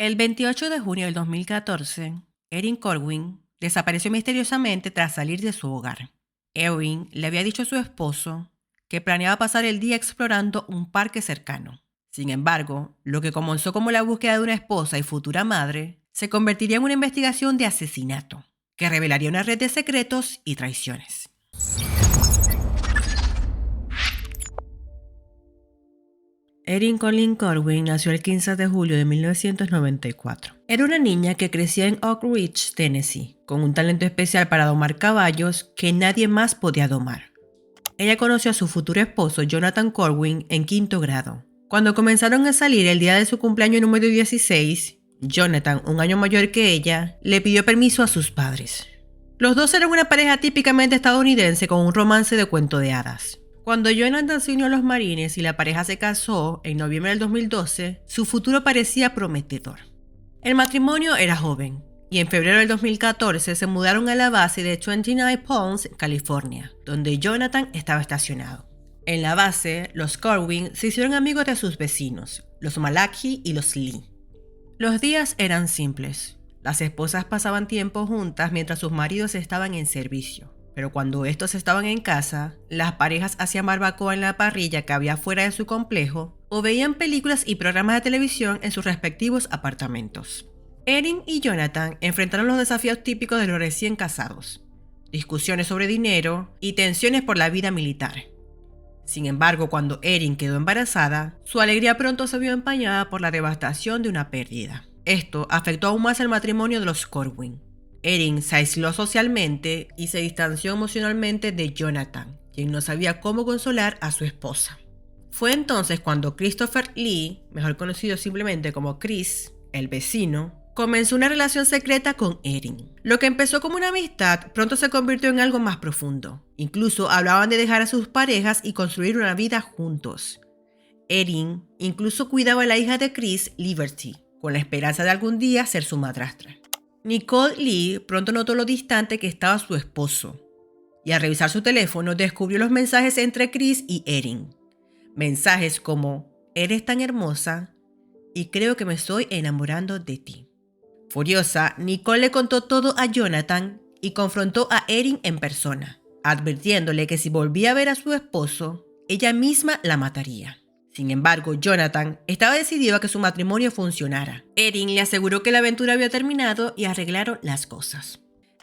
El 28 de junio del 2014, Erin Corwin desapareció misteriosamente tras salir de su hogar. Erin le había dicho a su esposo que planeaba pasar el día explorando un parque cercano. Sin embargo, lo que comenzó como la búsqueda de una esposa y futura madre se convertiría en una investigación de asesinato que revelaría una red de secretos y traiciones. Erin Colleen Corwin nació el 15 de julio de 1994. Era una niña que crecía en Oak Ridge, Tennessee, con un talento especial para domar caballos que nadie más podía domar. Ella conoció a su futuro esposo Jonathan Corwin en quinto grado. Cuando comenzaron a salir el día de su cumpleaños número 16, Jonathan, un año mayor que ella, le pidió permiso a sus padres. Los dos eran una pareja típicamente estadounidense con un romance de cuento de hadas. Cuando Jonathan se unió a los Marines y la pareja se casó en noviembre del 2012, su futuro parecía prometedor. El matrimonio era joven y en febrero del 2014 se mudaron a la base de 29 Palms, California, donde Jonathan estaba estacionado. En la base, los Corwin se hicieron amigos de sus vecinos, los Malachi y los Lee. Los días eran simples. Las esposas pasaban tiempo juntas mientras sus maridos estaban en servicio. Pero cuando estos estaban en casa, las parejas hacían barbacoa en la parrilla que había fuera de su complejo o veían películas y programas de televisión en sus respectivos apartamentos. Erin y Jonathan enfrentaron los desafíos típicos de los recién casados: discusiones sobre dinero y tensiones por la vida militar. Sin embargo, cuando Erin quedó embarazada, su alegría pronto se vio empañada por la devastación de una pérdida. Esto afectó aún más el matrimonio de los Corwin. Erin se aisló socialmente y se distanció emocionalmente de Jonathan, quien no sabía cómo consolar a su esposa. Fue entonces cuando Christopher Lee, mejor conocido simplemente como Chris, el vecino, comenzó una relación secreta con Erin. Lo que empezó como una amistad pronto se convirtió en algo más profundo. Incluso hablaban de dejar a sus parejas y construir una vida juntos. Erin incluso cuidaba a la hija de Chris, Liberty, con la esperanza de algún día ser su madrastra. Nicole Lee pronto notó lo distante que estaba su esposo y al revisar su teléfono descubrió los mensajes entre Chris y Erin. Mensajes como: "Eres tan hermosa y creo que me estoy enamorando de ti". Furiosa, Nicole le contó todo a Jonathan y confrontó a Erin en persona, advirtiéndole que si volvía a ver a su esposo, ella misma la mataría. Sin embargo, Jonathan estaba decidido a que su matrimonio funcionara. Erin le aseguró que la aventura había terminado y arreglaron las cosas.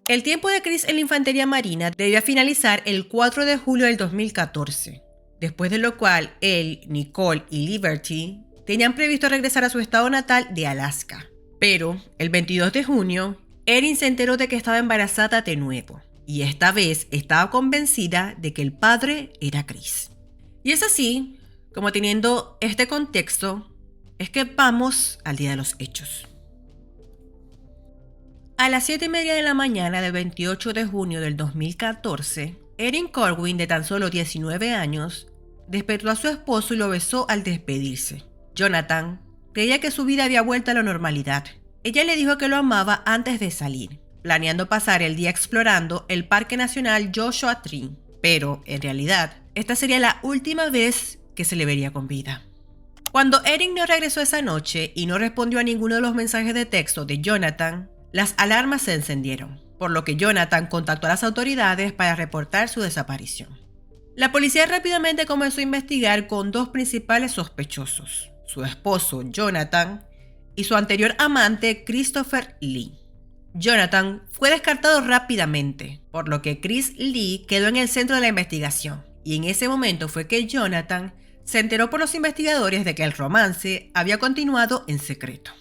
El tiempo de Chris en la infantería marina debía finalizar el 4 de julio del 2014, después de lo cual él, Nicole y Liberty tenían previsto regresar a su estado natal de Alaska. Pero el 22 de junio, Erin se enteró de que estaba embarazada de nuevo, y esta vez estaba convencida de que el padre era Chris. Y es así como, teniendo este contexto, es que vamos al día de los hechos. A las 7:30 de la mañana del 28 de junio del 2014, Erin Corwin, de tan solo 19 años, despertó a su esposo y lo besó al despedirse. Jonathan creía que su vida había vuelto a la normalidad. Ella le dijo que lo amaba antes de salir, planeando pasar el día explorando el Parque Nacional Joshua Tree. Pero, en realidad, esta sería la última vez que se le vería con vida. Cuando Erin no regresó esa noche y no respondió a ninguno de los mensajes de texto de Jonathan, las alarmas se encendieron, por lo que Jonathan contactó a las autoridades para reportar su desaparición. La policía rápidamente comenzó a investigar con dos principales sospechosos: su esposo Jonathan y su anterior amante Christopher Lee. Jonathan fue descartado rápidamente, por lo que Chris Lee quedó en el centro de la investigación, y en ese momento fue que Jonathan se enteró por los investigadores de que el romance había continuado en secreto.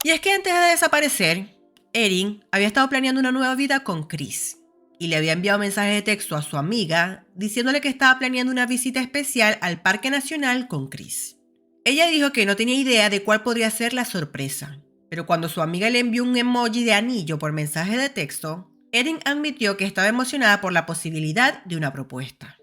Y es que antes de desaparecer, Erin había estado planeando una nueva vida con Chris y le había enviado mensajes de texto a su amiga diciéndole que estaba planeando una visita especial al Parque Nacional con Chris. Ella dijo que no tenía idea de cuál podría ser la sorpresa, pero cuando su amiga le envió un emoji de anillo por mensaje de texto, Erin admitió que estaba emocionada por la posibilidad de una propuesta.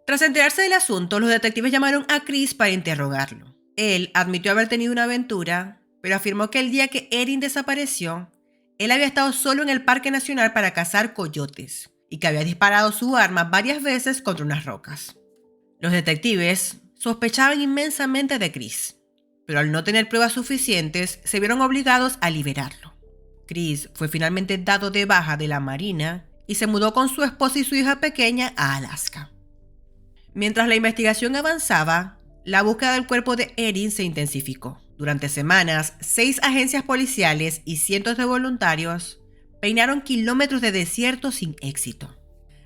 Tras enterarse del asunto, los detectives llamaron a Chris para interrogarlo. Él admitió haber tenido una aventura, pero afirmó que el día que Erin desapareció, él había estado solo en el Parque Nacional para cazar coyotes y que había disparado su arma varias veces contra unas rocas. Los detectives sospechaban inmensamente de Chris, pero al no tener pruebas suficientes, se vieron obligados a liberarlo. Chris fue finalmente dado de baja de la Marina y se mudó con su esposa y su hija pequeña a Alaska. Mientras la investigación avanzaba, la búsqueda del cuerpo de Erin se intensificó. Durante semanas, 6 agencias policiales y cientos de voluntarios peinaron kilómetros de desierto sin éxito.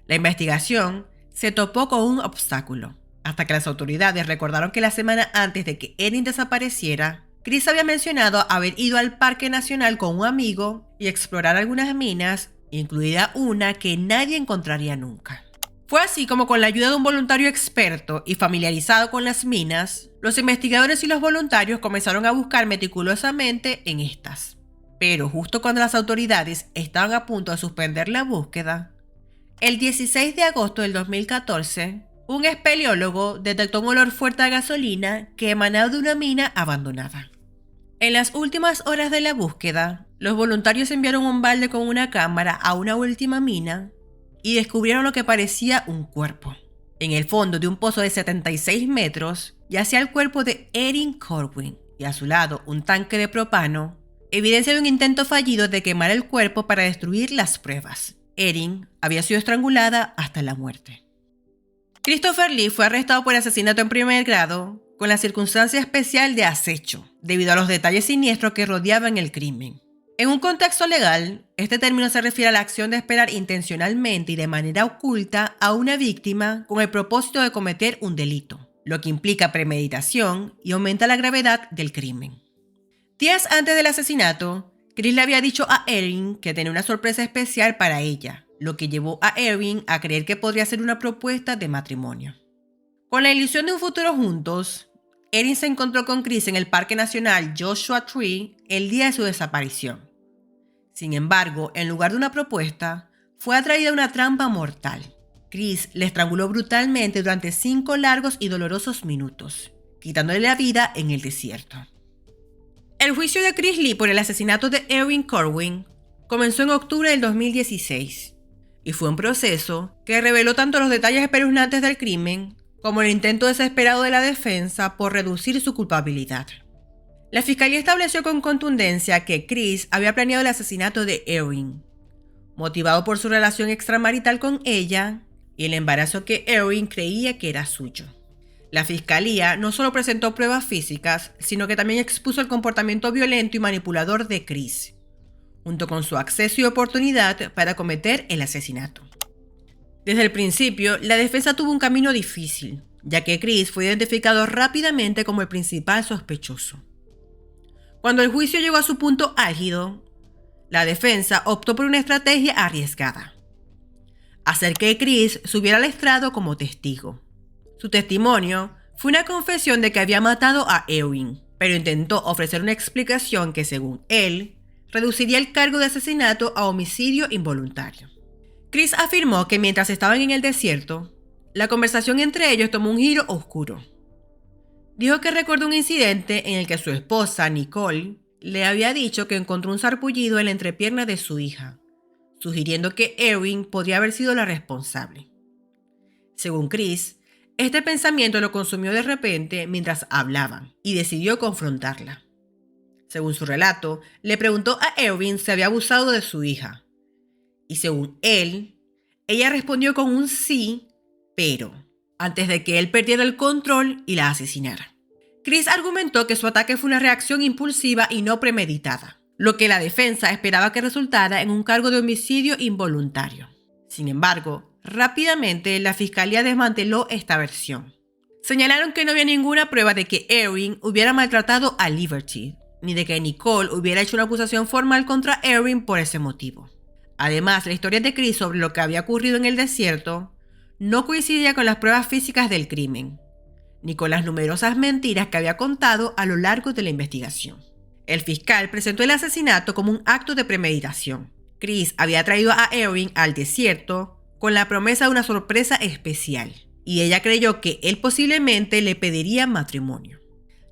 La investigación se topó con un obstáculo, hasta que las autoridades recordaron que la semana antes de que Erin desapareciera, Chris había mencionado haber ido al Parque Nacional con un amigo y explorar algunas minas, incluida una que nadie encontraría nunca. Fue así como, con la ayuda de un voluntario experto y familiarizado con las minas, los investigadores y los voluntarios comenzaron a buscar meticulosamente en estas. Pero justo cuando las autoridades estaban a punto de suspender la búsqueda, el 16 de agosto del 2014, un espeleólogo detectó un olor fuerte a gasolina que emanaba de una mina abandonada. En las últimas horas de la búsqueda, los voluntarios enviaron un balde con una cámara a una última mina y descubrieron lo que parecía un cuerpo. En el fondo de un pozo de 76 metros yacía el cuerpo de Erin Corwin y a su lado un tanque de propano, evidencia de un intento fallido de quemar el cuerpo para destruir las pruebas. Erin había sido estrangulada hasta la muerte. Christopher Lee fue arrestado por asesinato en primer grado con la circunstancia especial de acecho, debido a los detalles siniestros que rodeaban el crimen. En un contexto legal, este término se refiere a la acción de esperar intencionalmente y de manera oculta a una víctima con el propósito de cometer un delito, lo que implica premeditación y aumenta la gravedad del crimen. Días antes del asesinato, Chris le había dicho a Erin que tenía una sorpresa especial para ella, lo que llevó a Erin a creer que podría ser una propuesta de matrimonio. Con la ilusión de un futuro juntos, Erin se encontró con Chris en el Parque Nacional Joshua Tree el día de su desaparición. Sin embargo, en lugar de una propuesta, fue atraída a una trampa mortal. Chris le estranguló brutalmente durante 5 largos y dolorosos minutos, quitándole la vida en el desierto. El juicio de Chris Lee por el asesinato de Erin Corwin comenzó en octubre del 2016 y fue un proceso que reveló tanto los detalles espeluznantes del crimen como el intento desesperado de la defensa por reducir su culpabilidad. La fiscalía estableció con contundencia que Chris había planeado el asesinato de Erin, motivado por su relación extramarital con ella y el embarazo que Erin creía que era suyo. La fiscalía no solo presentó pruebas físicas, sino que también expuso el comportamiento violento y manipulador de Chris, junto con su acceso y oportunidad para cometer el asesinato. Desde el principio, la defensa tuvo un camino difícil, ya que Chris fue identificado rápidamente como el principal sospechoso. Cuando el juicio llegó a su punto álgido, la defensa optó por una estrategia arriesgada: hacer que Chris subiera al estrado como testigo. Su testimonio fue una confesión de que había matado a Erin, pero intentó ofrecer una explicación que, según él, reduciría el cargo de asesinato a homicidio involuntario. Chris afirmó que mientras estaban en el desierto, la conversación entre ellos tomó un giro oscuro. Dijo que recordó un incidente en el que su esposa, Nicole, le había dicho que encontró un sarpullido en la entrepierna de su hija, sugiriendo que Erin podría haber sido la responsable. Según Chris, este pensamiento lo consumió de repente mientras hablaban y decidió confrontarla. Según su relato, le preguntó a Erin si había abusado de su hija. Y según él, ella respondió con un sí, pero antes de que él perdiera el control y la asesinara. Chris argumentó que su ataque fue una reacción impulsiva y no premeditada, lo que la defensa esperaba que resultara en un cargo de homicidio involuntario. Sin embargo, rápidamente la fiscalía desmanteló esta versión. Señalaron que no había ninguna prueba de que Erin hubiera maltratado a Liberty, ni de que Nicole hubiera hecho una acusación formal contra Erin por ese motivo. Además, la historia de Chris sobre lo que había ocurrido en el desierto no coincidía con las pruebas físicas del crimen, ni con las numerosas mentiras que había contado a lo largo de la investigación. El fiscal presentó el asesinato como un acto de premeditación. Chris había traído a Erin al desierto con la promesa de una sorpresa especial, y ella creyó que él posiblemente le pediría matrimonio.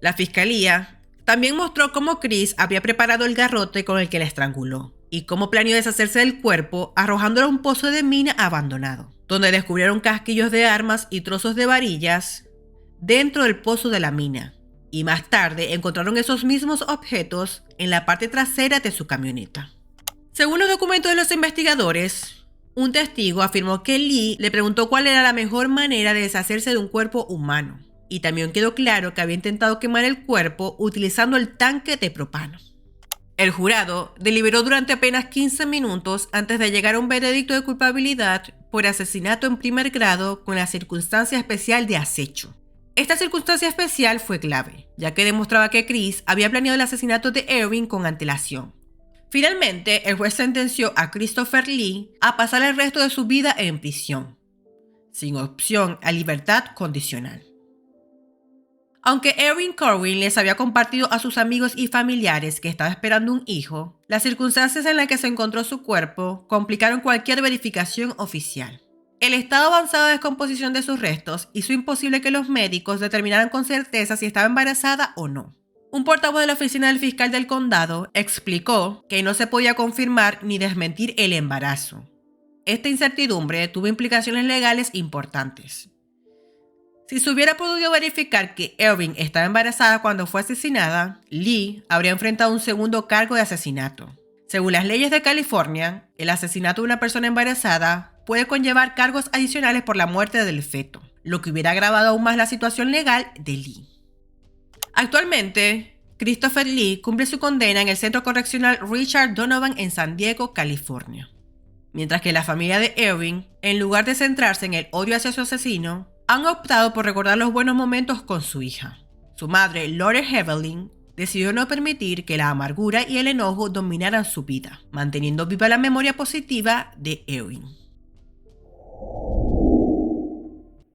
La fiscalía también mostró cómo Chris había preparado el garrote con el que la estranguló, y cómo planeó deshacerse del cuerpo arrojándolo a un pozo de mina abandonado, donde descubrieron casquillos de armas y trozos de varillas dentro del pozo de la mina, y más tarde encontraron esos mismos objetos en la parte trasera de su camioneta. Según los documentos de los investigadores, un testigo afirmó que Lee le preguntó cuál era la mejor manera de deshacerse de un cuerpo humano, y también quedó claro que había intentado quemar el cuerpo utilizando el tanque de propano. El jurado deliberó durante apenas 15 minutos antes de llegar a un veredicto de culpabilidad por asesinato en primer grado con la circunstancia especial de acecho. Esta circunstancia especial fue clave, ya que demostraba que Chris había planeado el asesinato de Erwin con antelación. Finalmente, el juez sentenció a Christopher Lee a pasar el resto de su vida en prisión, sin opción a libertad condicional. Aunque Erin Corwin les había compartido a sus amigos y familiares que estaba esperando un hijo, las circunstancias en las que se encontró su cuerpo complicaron cualquier verificación oficial. El estado avanzado de descomposición de sus restos hizo imposible que los médicos determinaran con certeza si estaba embarazada o no. Un portavoz de la oficina del fiscal del condado explicó que no se podía confirmar ni desmentir el embarazo. Esta incertidumbre tuvo implicaciones legales importantes. Si se hubiera podido verificar que Erwin estaba embarazada cuando fue asesinada, Lee habría enfrentado un segundo cargo de asesinato. Según las leyes de California, el asesinato de una persona embarazada puede conllevar cargos adicionales por la muerte del feto, lo que hubiera agravado aún más la situación legal de Lee. Actualmente, Christopher Lee cumple su condena en el Centro Correccional Richard Donovan en San Diego, California. Mientras que la familia de Erwin, en lugar de centrarse en el odio hacia su asesino, han optado por recordar los buenos momentos con su hija. Su madre, Lauren Heavenling, decidió no permitir que la amargura y el enojo dominaran su vida, manteniendo viva la memoria positiva de Erwin.